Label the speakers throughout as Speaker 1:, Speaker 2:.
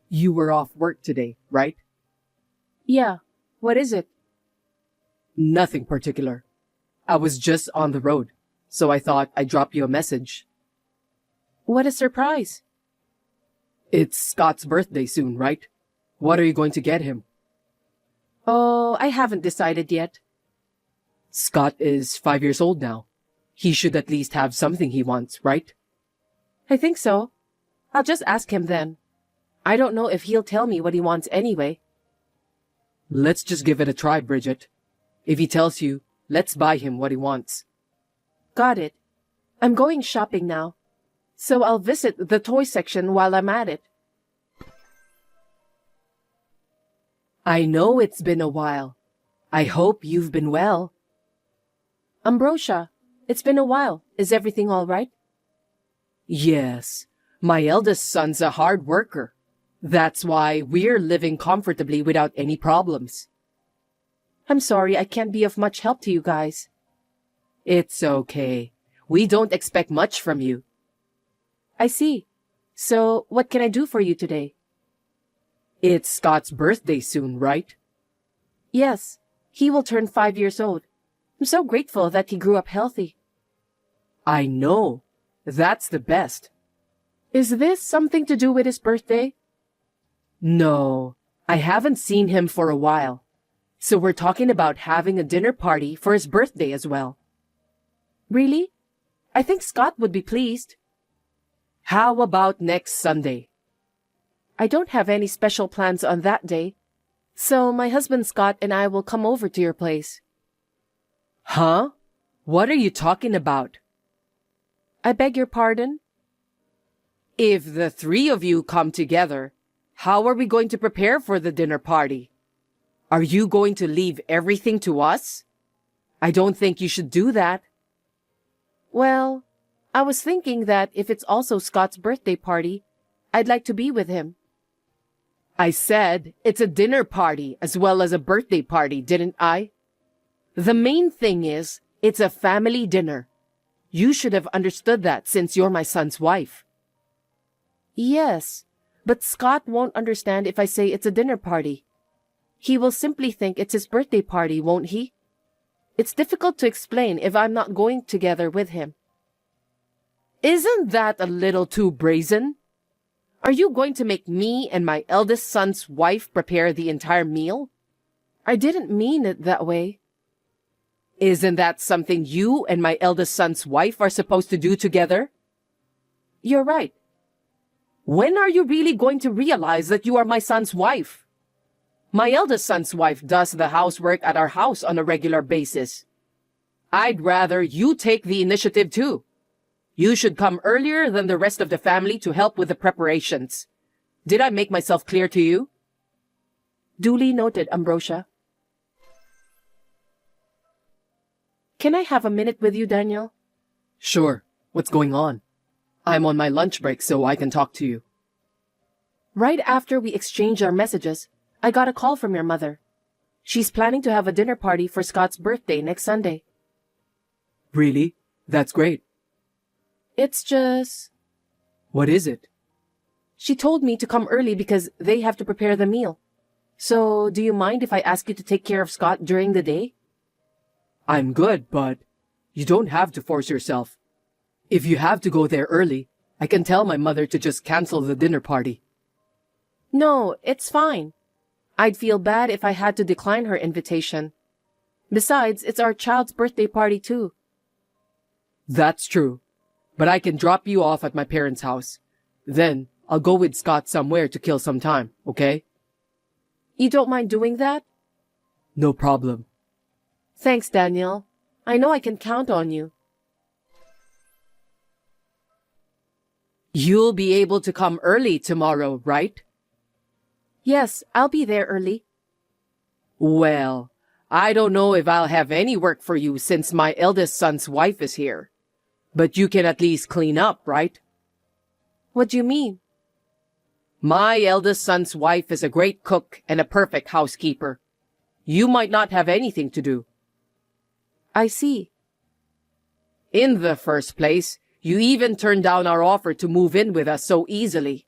Speaker 1: You were off work today, right?
Speaker 2: Yeah. What is it?
Speaker 1: Nothing particular. I was just on the road, so I thought I'd drop you a message.
Speaker 2: What a surprise.
Speaker 1: It's Scott's birthday soon, right? What are you going to get him?
Speaker 2: Oh, I haven't decided yet.
Speaker 1: Scott is 5 years old now. He should at least have something he wants, right?
Speaker 2: I think so. I'll just ask him then. I don't know if he'll tell me what he wants anyway.
Speaker 1: Let's just give it a try, Bridget. If he tells you, let's buy him what he wants.
Speaker 2: Got it. I'm going shopping now, so I'll visit the toy section while I'm at it.
Speaker 1: I know it's been a while. I hope you've been well.
Speaker 2: Ambrosia, it's been a while. Is everything all right?
Speaker 1: Yes, my eldest son's a hard worker. That's why we're living comfortably without any problems.
Speaker 2: I'm sorry I can't be of much help to you guys.
Speaker 1: It's okay. We don't expect much from you.
Speaker 2: I see. So, what can I do for you today?
Speaker 1: It's Scott's birthday soon, right?
Speaker 2: Yes, he will turn 5 years old. I'm so grateful that he grew up healthy.
Speaker 1: I know. That's the best.
Speaker 2: Is this something to do with his birthday?
Speaker 1: No, I haven't seen him for a while. So we're talking about having a dinner party for his birthday as well.
Speaker 2: Really? I think Scott would be pleased.
Speaker 1: How about next Sunday?
Speaker 2: I don't have any special plans on that day, so my husband Scott and I will come over to your place.
Speaker 1: Huh? What are you talking about?
Speaker 2: I beg your pardon?
Speaker 1: If the three of you come together, how are we going to prepare for the dinner party? Are you going to leave everything to us? I don't think you should do that.
Speaker 2: Well, I was thinking that if it's also Scott's birthday party, I'd like to be with him.
Speaker 1: I said it's a dinner party as well as a birthday party, didn't I? The main thing is, it's a family dinner. You should have understood that since you're my son's wife.
Speaker 2: Yes, but Scott won't understand if I say it's a dinner party. He will simply think it's his birthday party, won't he? It's difficult to explain if I'm not going together with him.
Speaker 1: Isn't that a little too brazen? Are you going to make me and my eldest son's wife prepare the entire meal?
Speaker 2: I didn't mean it that way.
Speaker 1: Isn't that something you and my eldest son's wife are supposed to do together?
Speaker 2: You're right.
Speaker 1: When are you really going to realize that you are my son's wife? My eldest son's wife does the housework at our house on a regular basis. I'd rather you take the initiative too. You should come earlier than the rest of the family to help with the preparations. Did I make myself clear to you?
Speaker 2: Duly noted, Ambrosia. Can I have a minute with you, Daniel?
Speaker 1: Sure. What's going on? I'm on my lunch break, so I can talk to you.
Speaker 2: Right after we exchanged our messages, I got a call from your mother. She's planning to have a dinner party for Scott's birthday next Sunday.
Speaker 1: Really? That's great.
Speaker 2: It's just...
Speaker 1: What is it?
Speaker 2: She told me to come early because they have to prepare the meal. So, do you mind if I ask you to take care of Scott during the day?
Speaker 1: I'm good, but you don't have to force yourself. If you have to go there early, I can tell my mother to just cancel the dinner party.
Speaker 2: No, it's fine. I'd feel bad if I had to decline her invitation. Besides, it's our child's birthday party too.
Speaker 1: That's true. But I can drop you off at my parents' house. Then, I'll go with Scott somewhere to kill some time, okay?
Speaker 2: You don't mind doing that?
Speaker 1: No problem.
Speaker 2: Thanks, Daniel. I know I can count on you.
Speaker 1: You'll be able to come early tomorrow, right?
Speaker 2: Yes, I'll be there early.
Speaker 1: Well, I don't know if I'll have any work for you since my eldest son's wife is here. But you can at least clean up, right?
Speaker 2: What do you mean?
Speaker 1: My eldest son's wife is a great cook and a perfect housekeeper. You might not have anything to do.
Speaker 2: I see.
Speaker 1: In the first place, you even turned down our offer to move in with us so easily.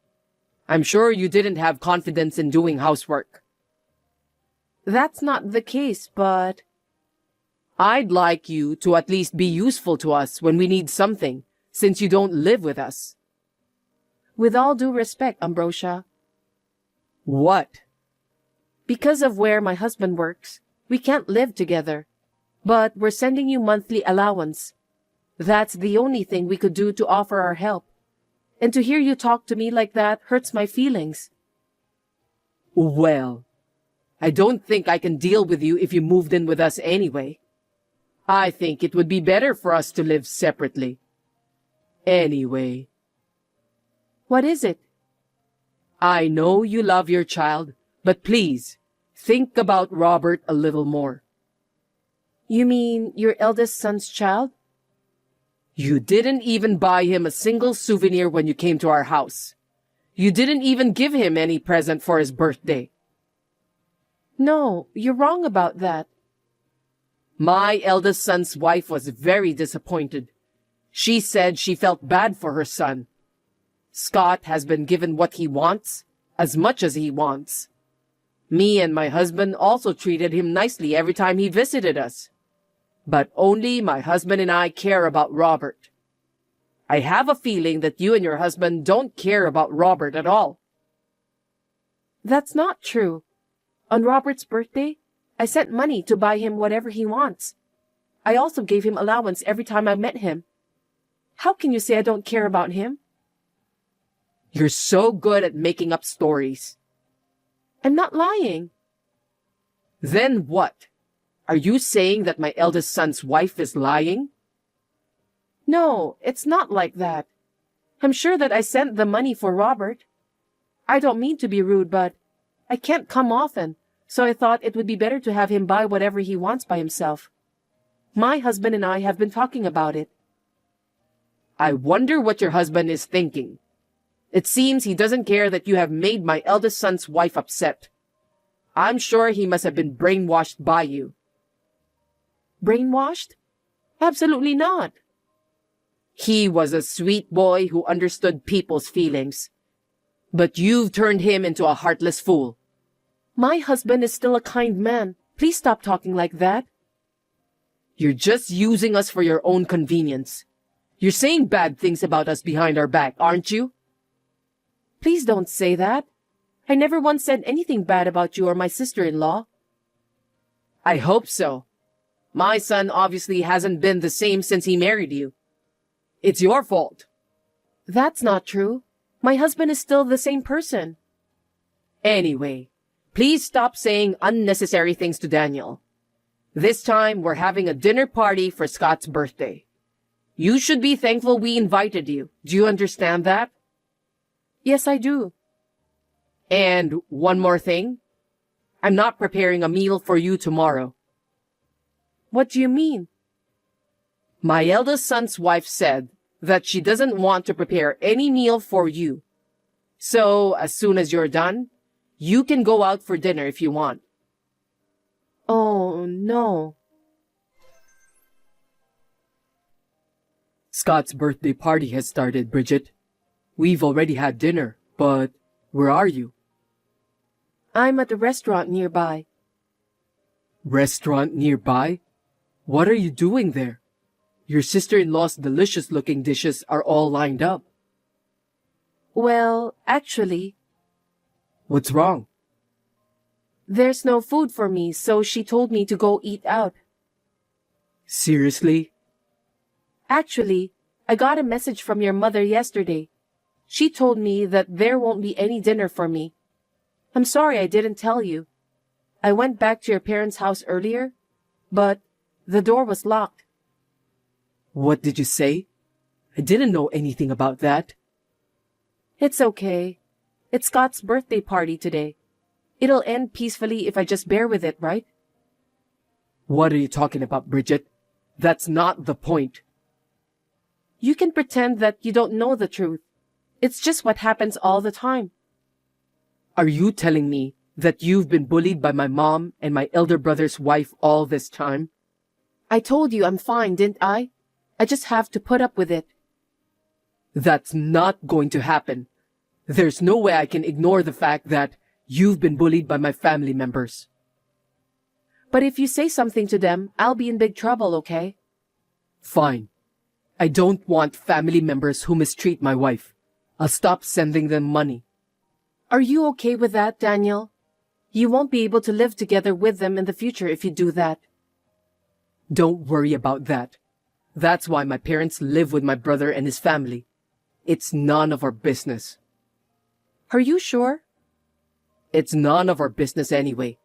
Speaker 1: I'm sure you didn't have confidence in doing housework.
Speaker 2: That's not the case, but
Speaker 1: I'd like you to at least be useful to us when we need something, since you don't live with us.
Speaker 2: with all due respect, Ambrosia,
Speaker 1: What?
Speaker 2: because of where my husband works, we can't live together. But we're sending you monthly allowance. That's the only thing we could do to offer our help. And to hear you talk to me like that hurts my feelings.
Speaker 1: Well, I don't think I can deal with you if you moved in with us anyway. I think it would be better for us to live separately. Anyway,
Speaker 2: What is it?
Speaker 1: I know you love your child, but please, think about Robert a little more.
Speaker 2: You mean your eldest son's child?
Speaker 1: You didn't even buy him a single souvenir when you came to our house. You didn't even give him any present for his birthday.
Speaker 2: No, you're wrong about that.
Speaker 1: My eldest son's wife was very disappointed. She said she felt bad for her son. Scott has been given what he wants, as much as he wants. Me and my husband also treated him nicely every time he visited us. But only my husband and I care about Robert. I have a feeling that you and your husband don't care about Robert at all.
Speaker 2: That's not true. On Robert's birthday, I sent money to buy him whatever he wants. I also gave him allowance every time I met him. How can you say I don't care about him?
Speaker 1: You're so good at making up stories.
Speaker 2: I'm not lying.
Speaker 1: Then what? Are you saying that my eldest son's wife is lying?
Speaker 2: No, it's not like that. I'm sure that I sent the money for Robert. I don't mean to be rude, but I can't come often, so I thought it would be better to have him buy whatever he wants by himself. My husband and I have been talking about it.
Speaker 1: I wonder what your husband is thinking. It seems he doesn't care that you have made my eldest son's wife upset. I'm sure he must have been brainwashed by you.
Speaker 2: Brainwashed? Absolutely not.
Speaker 1: He was a sweet boy who understood people's feelings. But you've turned him into a heartless fool.
Speaker 2: My husband is still a kind man. Please stop talking like that.
Speaker 1: You're just using us for your own convenience. You're saying bad things about us behind our back, aren't you?
Speaker 2: Please don't say that. I never once said anything bad about you or my sister-in-law.
Speaker 1: I hope so. My son obviously hasn't been the same since he married you. It's your fault.
Speaker 2: That's not true. My husband is still the same person.
Speaker 1: Anyway, please stop saying unnecessary things to Daniel. This time, we're having a dinner party for Scott's birthday. You should be thankful we invited you. Do you understand that?
Speaker 2: Yes, I do.
Speaker 1: And one more thing. I'm not preparing a meal for you tomorrow.
Speaker 2: What do you mean?
Speaker 1: My eldest son's wife said that she doesn't want to prepare any meal for you. So, as soon as you're done, you can go out for dinner if you want.
Speaker 2: Oh, no.
Speaker 1: Scott's birthday party has started, Bridget. We've already had dinner, but where are you?
Speaker 2: I'm at a restaurant nearby.
Speaker 1: Restaurant nearby? What are you doing there? Your sister-in-law's delicious-looking dishes are all lined up.
Speaker 2: Well, actually,
Speaker 1: What's wrong?
Speaker 2: there's no food for me, so she told me to go eat out.
Speaker 1: Seriously?
Speaker 2: Actually, I got a message from your mother yesterday. She told me that there won't be any dinner for me. I'm sorry I didn't tell you. I went back to your parents' house earlier, but the door was locked.
Speaker 1: What did you say? I didn't know anything about that.
Speaker 2: It's okay. It's Scott's birthday party today. It'll end peacefully if I just bear with it, right?
Speaker 1: What are you talking about, Bridget? That's not the point.
Speaker 2: You can pretend that you don't know the truth. It's just what happens all the time.
Speaker 1: Are you telling me that you've been bullied by my mom and my elder brother's wife all this time?
Speaker 2: I told you I'm fine, didn't I? I just have to put up with it.
Speaker 1: That's not going to happen. There's no way I can ignore the fact that you've been bullied by my family members.
Speaker 2: But if you say something to them, I'll be in big trouble, okay?
Speaker 1: Fine. I don't want family members who mistreat my wife. I'll stop sending them money.
Speaker 2: Are you okay with that, Daniel? You won't be able to live together with them in the future if you do that.
Speaker 1: Don't worry about that. That's why my parents live with my brother and his family. It's none of our business.
Speaker 2: Are you sure?
Speaker 1: It's none of our business anyway.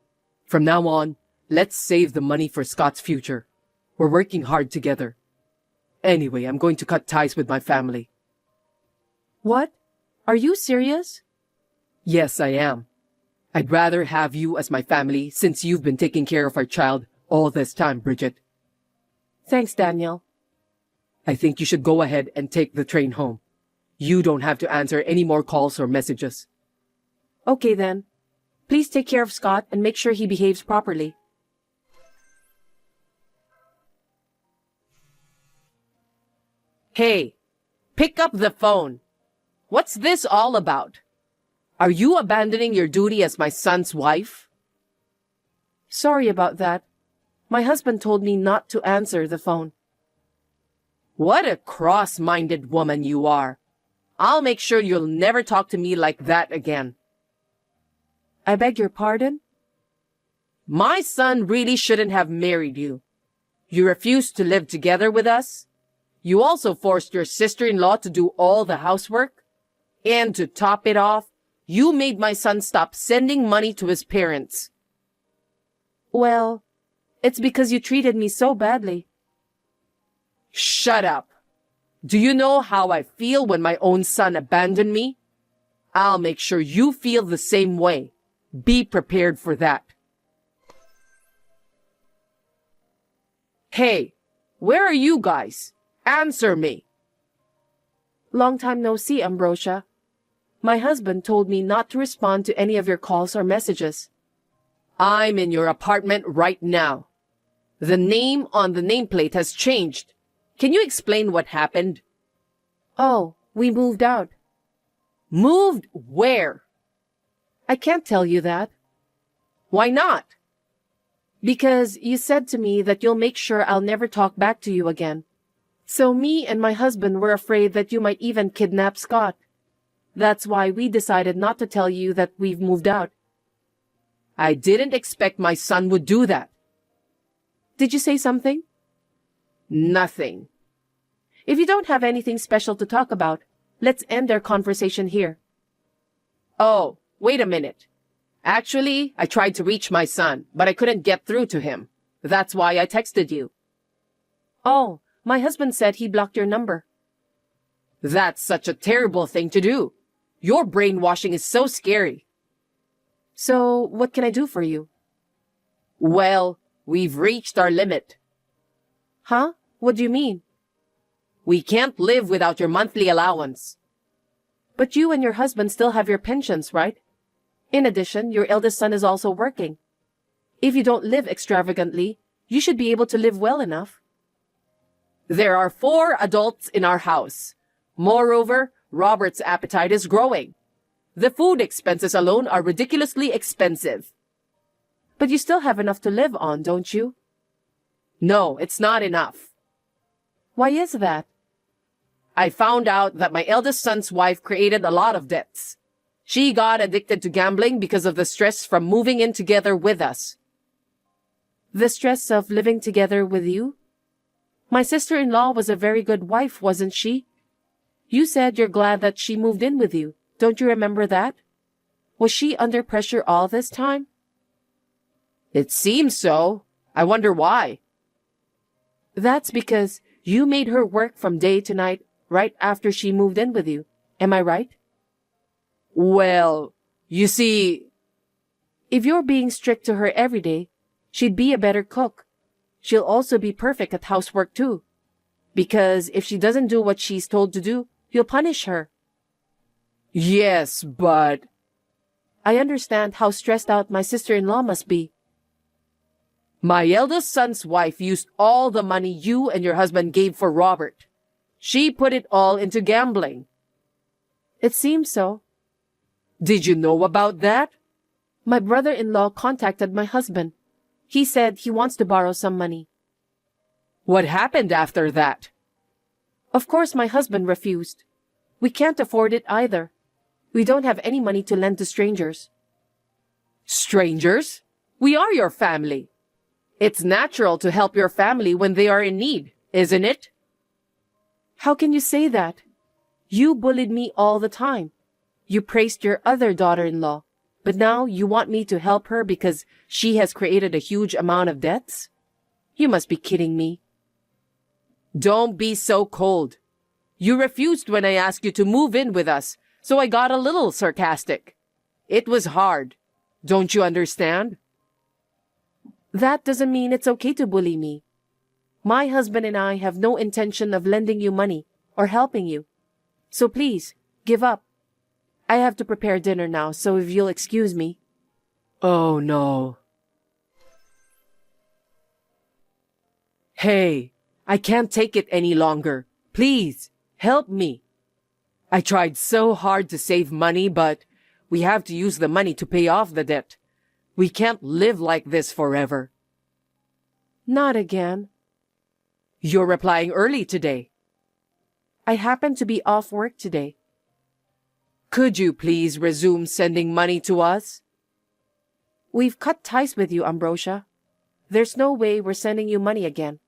Speaker 1: From now on, let's save the money for Scott's future. We're working hard together. Anyway, I'm going to cut ties with my family.
Speaker 2: What? Are you serious?
Speaker 1: Yes, I am. I'd rather have you as my family since you've been taking care of our child all this time, Bridget.
Speaker 2: Thanks, Daniel.
Speaker 1: I think you should go ahead and take the train home. You don't have to answer any more calls or messages.
Speaker 2: Okay then. Please take care of Scott and make sure he behaves properly.
Speaker 1: Hey, pick up the phone. What's this all about? Are you abandoning your duty as my son's wife?
Speaker 2: Sorry about that. My husband told me not to answer the phone.
Speaker 1: What a cross-minded woman you are. I'll make sure you'll never talk to me like that again.
Speaker 2: I beg your pardon?
Speaker 1: My son really shouldn't have married you. You refused to live together with us. You also forced your sister-in-law to do all the housework. And to top it off, you made my son stop sending money to his parents.
Speaker 2: Well, it's because you treated me so badly.
Speaker 1: Shut up. Do you know how I feel when my own son abandoned me? I'll make sure you feel the same way. Be prepared for that. Hey, where are you guys? Answer me.
Speaker 2: Long time no see, Ambrosia. My husband told me not to respond to any of your calls or messages.
Speaker 1: I'm in your apartment right now. The name on the nameplate has changed. Can you explain what happened?
Speaker 2: Oh, we moved out.
Speaker 1: Moved where?
Speaker 2: I can't tell you that.
Speaker 1: Why not?
Speaker 2: Because you said to me that you'll make sure I'll never talk back to you again. So me and my husband were afraid that you might even kidnap Scott. That's why we decided not to tell you that we've moved out.
Speaker 1: I didn't expect my son would do that.
Speaker 2: Did you say something?
Speaker 1: Nothing.
Speaker 2: If you don't have anything special to talk about, let's end our conversation here.
Speaker 1: Oh, wait a minute. Actually, I tried to reach my son, but I couldn't get through to him. That's why I texted you.
Speaker 2: Oh, my husband said he blocked your number.
Speaker 1: That's such a terrible thing to do. Your brainwashing is so scary.
Speaker 2: So, what can I do for you?
Speaker 1: Well, we've reached our limit.
Speaker 2: Huh? What do you mean?
Speaker 1: We can't live without your monthly allowance.
Speaker 2: But you and your husband still have your pensions, right? In addition, your eldest son is also working. If you don't live extravagantly, you should be able to live well enough.
Speaker 1: There are 4 adults in our house. Moreover, Robert's appetite is growing. The food expenses alone are ridiculously expensive.
Speaker 2: But you still have enough to live on, don't you?
Speaker 1: No, it's not enough.
Speaker 2: Why is that?
Speaker 1: I found out that my eldest son's wife created a lot of debts. She got addicted to gambling because of the stress from moving in together with us.
Speaker 2: The stress of living together with you? My sister-in-law was a very good wife, wasn't she? You said you're glad that she moved in with you. Don't you remember that? Was she under pressure all this time?
Speaker 1: It seems so. I wonder why.
Speaker 2: That's because you made her work from day to night right after she moved in with you. Am I right?
Speaker 1: Well, you see...
Speaker 2: If you're being strict to her every day, she'd be a better cook. She'll also be perfect at housework too. Because if she doesn't do what she's told to do, you'll punish her.
Speaker 1: Yes, but...
Speaker 2: I understand how stressed out my sister-in-law must be.
Speaker 1: My eldest son's wife used all the money you and your husband gave for Robert. She put it all into gambling.
Speaker 2: It seems so.
Speaker 1: Did you know about that?
Speaker 2: My brother-in-law contacted my husband. He said he wants to borrow some money.
Speaker 1: What happened after that?
Speaker 2: Of course, my husband refused. We can't afford it either. We don't have any money to lend to strangers.
Speaker 1: Strangers? We are your family. It's natural to help your family when they are in need, isn't it?
Speaker 2: How can you say that? You bullied me all the time. You praised your other daughter-in-law, but now you want me to help her because she has created a huge amount of debts? You must be kidding me.
Speaker 1: Don't be so cold. You refused when I asked you to move in with us, so I got a little sarcastic. It was hard. Don't you understand?
Speaker 2: That doesn't mean it's okay to bully me. My husband and I have no intention of lending you money or helping you. So please, give up. I have to prepare dinner now, so if you'll excuse me.
Speaker 1: Oh no. Hey, I can't take it any longer. Please, help me. I tried so hard to save money, but we have to use the money to pay off the debt. We can't live like this forever.
Speaker 2: Not again.
Speaker 1: You're replying early today.
Speaker 2: I happen to be off work today.
Speaker 1: Could you please resume sending money to us?
Speaker 2: We've cut ties with you, Ambrosia. There's no way we're sending you money again.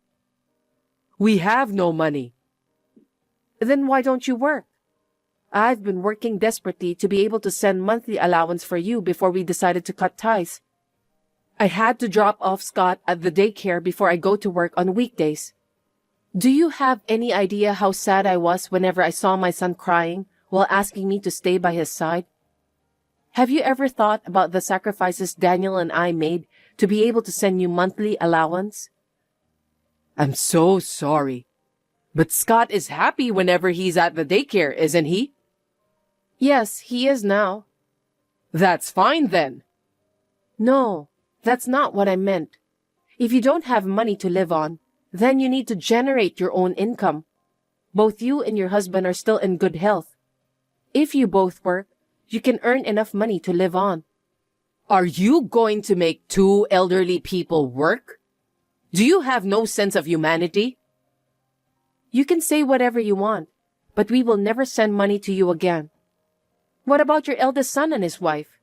Speaker 1: We have no money.
Speaker 2: Then why don't you work? I've been working desperately to be able to send monthly allowance for you before we decided to cut ties. I had to drop off Scott at the daycare before I go to work on weekdays. Do you have any idea how sad I was whenever I saw my son crying while asking me to stay by his side? Have you ever thought about the sacrifices Daniel and I made to be able to send you monthly allowance?
Speaker 1: I'm so sorry. But Scott is happy whenever he's at the daycare, isn't he?
Speaker 2: Yes, he is now.
Speaker 1: That's fine then.
Speaker 2: No, that's not what I meant. If you don't have money to live on, then you need to generate your own income. Both you and your husband are still in good health. If you both work, you can earn enough money to live on.
Speaker 1: Are you going to make two elderly people work? Do you have no sense of humanity?
Speaker 2: You can say whatever you want, but we will never send money to you again. What about your eldest son and his wife?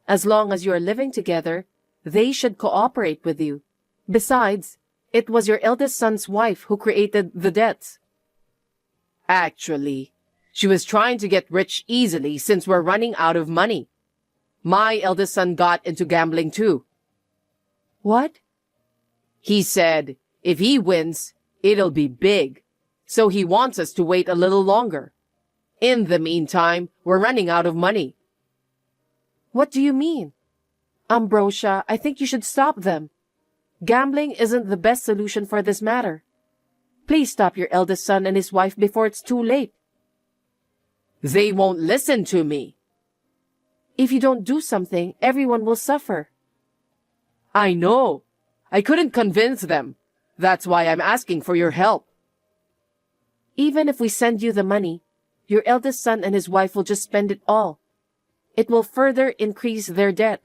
Speaker 2: As long as you are living together, they should cooperate with you. Besides, it was your eldest son's wife who created the debts.
Speaker 1: Actually, she was trying to get rich easily since we're running out of money. My eldest son got into gambling too.
Speaker 2: What?
Speaker 1: He said, if he wins, it'll be big. So he wants us to wait a little longer. In the meantime, we're running out of money.
Speaker 2: What do you mean? Ambrosia, I think you should stop them. Gambling isn't the best solution for this matter. Please stop your eldest son and his wife before it's too late.
Speaker 1: They won't listen to me.
Speaker 2: If you don't do something, everyone will suffer.
Speaker 1: I know. I couldn't convince them. That's why I'm asking for your help.
Speaker 2: Even if we send you the money, your eldest son and his wife will just spend it all. It will further increase their debt.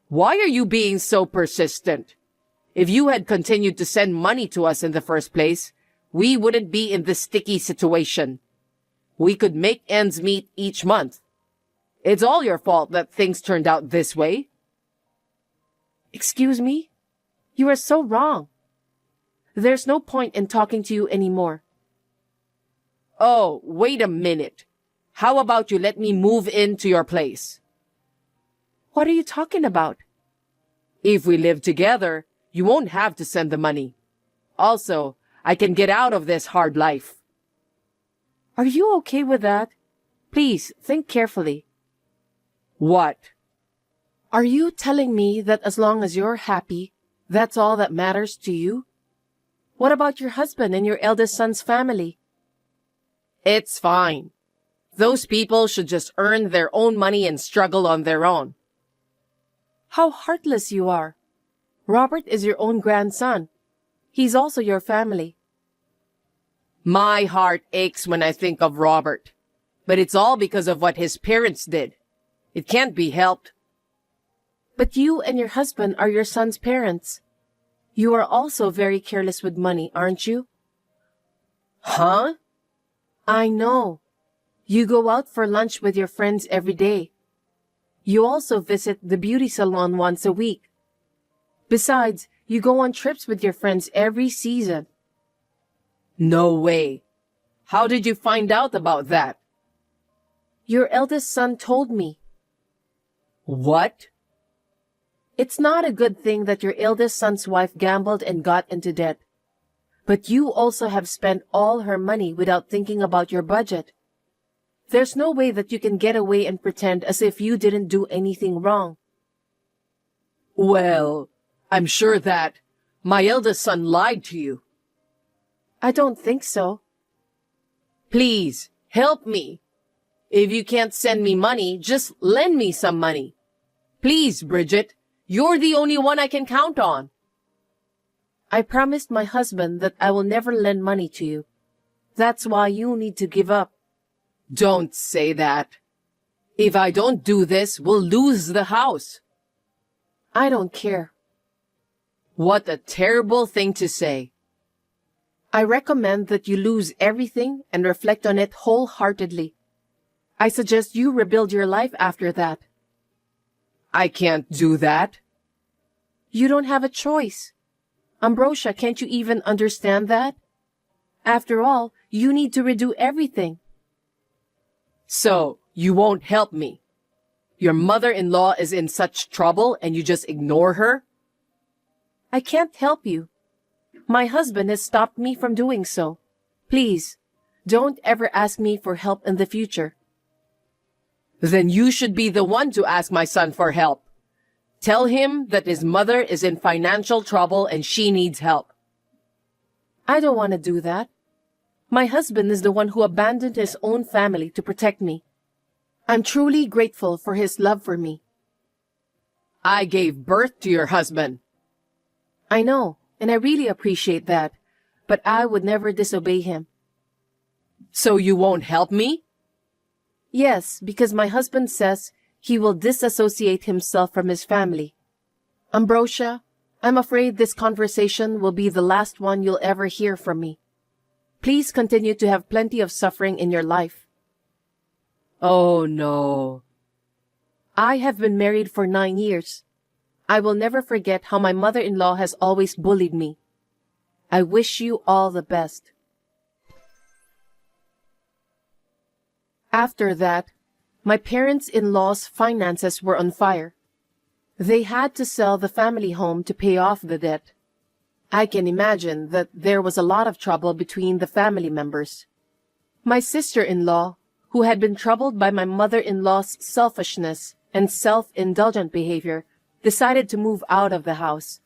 Speaker 1: Why are you being so persistent? If you had continued to send money to us in the first place, we wouldn't be in this sticky situation. We could make ends meet each month. It's all your fault that things turned out this way.
Speaker 2: Excuse me? You are so wrong. There's no point in talking to you anymore.
Speaker 1: Oh, wait a minute. How about you let me move into your place?
Speaker 2: What are you talking about?
Speaker 1: If we live together, you won't have to send the money. Also, I can get out of this hard life.
Speaker 2: Are you okay with that? Please, think carefully.
Speaker 1: What?
Speaker 2: Are you telling me that as long as you're happy, that's all that matters to you? What about your husband and your eldest son's family?
Speaker 1: It's fine. Those people should just earn their own money and struggle on their own.
Speaker 2: How heartless you are. Robert is your own grandson. He's also your family.
Speaker 1: My heart aches when I think of Robert. But it's all because of what his parents did. It can't be helped.
Speaker 2: But you and your husband are your son's parents. You are also very careless with money, aren't you?
Speaker 1: Huh?
Speaker 2: I know. You go out for lunch with your friends every day. You also visit the beauty salon once a week. Besides, you go on trips with your friends every season.
Speaker 1: No way. How did you find out about that?
Speaker 2: Your eldest son told me.
Speaker 1: What?
Speaker 2: It's not a good thing that your eldest son's wife gambled and got into debt. But you also have spent all her money without thinking about your budget. There's no way that you can get away and pretend as if you didn't do anything wrong.
Speaker 1: Well, I'm sure that my eldest son lied to you.
Speaker 2: I don't think so.
Speaker 1: Please, help me. If you can't send me money, just lend me some money. Please, Bridget, you're the only one I can count on.
Speaker 2: I promised my husband that I will never lend money to you. That's why you need to give up.
Speaker 1: Don't say that. If I don't do this, we'll lose the house.
Speaker 2: I don't care.
Speaker 1: What a terrible thing to say.
Speaker 2: I recommend that you lose everything and reflect on it wholeheartedly. I suggest you rebuild your life after that.
Speaker 1: I can't do that.
Speaker 2: You don't have a choice. Ambrosia, can't you even understand that? After all, you need to redo everything.
Speaker 1: So, you won't help me. Your mother-in-law is in such trouble and you just ignore her?
Speaker 2: I can't help you. My husband has stopped me from doing so. Please, don't ever ask me for help in the future.
Speaker 1: Then you should be the one to ask my son for help. Tell him that his mother is in financial trouble and she needs help.
Speaker 2: I don't want to do that. My husband is the one who abandoned his own family to protect me. I'm truly grateful for his love for me.
Speaker 1: I gave birth to your husband.
Speaker 2: I know, and I really appreciate that, but I would never disobey him.
Speaker 1: So you won't help me?
Speaker 2: Yes, because my husband says he will disassociate himself from his family. Ambrosia, I'm afraid this conversation will be the last one you'll ever hear from me. Please continue to have plenty of suffering in your life.
Speaker 1: Oh no.
Speaker 2: I have been married for 9 years. I will never forget how my mother-in-law has always bullied me. I wish you all the best. After that, my parents-in-law's finances were on fire. They had to sell the family home to pay off the debt. I can imagine that there was a lot of trouble between the family members. My sister-in-law, who had been troubled by my mother-in-law's selfishness and self-indulgent behavior, decided to move out of the house.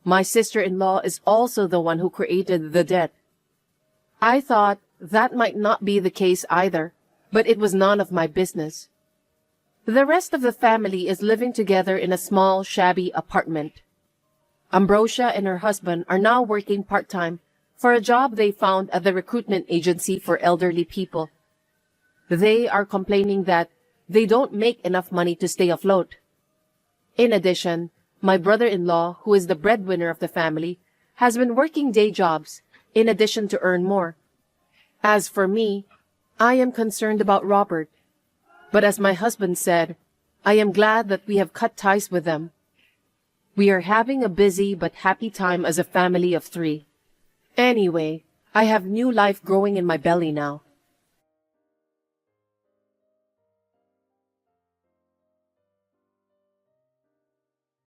Speaker 2: My sister-in-law is also the one who created the debt. I thought that might not be the case either, but it was none of my business. The rest of the family is living together in a small, shabby apartment. Ambrosia and her husband are now working part-time for a job they found at the recruitment agency for elderly people. They are complaining that they don't make enough money to stay afloat. In addition, my brother-in-law, who is the breadwinner of the family, has been working day jobs in addition to earn more. As for me, I am concerned about Robert. But as my husband said, I am glad that we have cut ties with them. We are having a busy but happy time as a family of 3. Anyway, I have new life growing in my belly now.